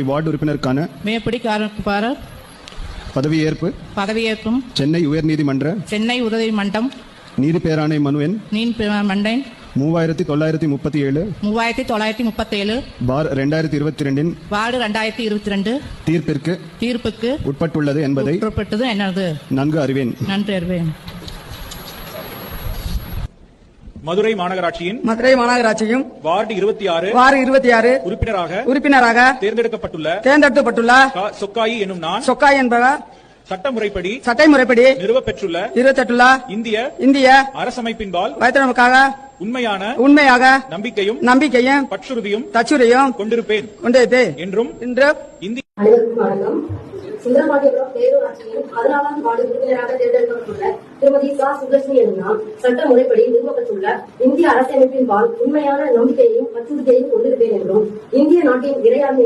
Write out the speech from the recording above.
Ward உறுப்பினருக்கான பதவியேற்பும் Chennai உயர்நீதிமன்றம் நீதி பேராணை மனு எண் 3937 பார் 2022 தீர்ப்பிற்கு உட்பட்டுள்ளது என்பதை நன்கு அறிவேன். மதுரை மாநகராட்சியின் வார்டு 26 உறுப்பினராக தேர்ந்தெடுக்கப்பட்டுள்ள சொக்காயி எனும் நான் என்பவர் சட்டமுறைப்படி நிறுவப்பெற்றுள்ள இந்திய அரசமைப்பின்பால் உண்மையாக நம்பிக்கையும் தச்சுரியும் கொண்டிருப்பேன் என்றும் இந்திய வணக்கம். சுந்தரபாண்டியபுரம் பேரூராட்சியின் 14ஆம் வார்டு உறுப்பினராக தேர்ந்தெடுக்கப்பட்டுள்ள திருமதி சா. சுதர்ஷினி எனும் நான் சட்ட முறைப்படி நிறுவப்பட்டுள்ள இந்திய அரசமைப்பின்பால் உண்மையான நம்பிக்கையையும் பற்றுறுதியையும் கொண்டிருப்பேன் என்றும் இந்திய நாட்டின் இறையாண்மை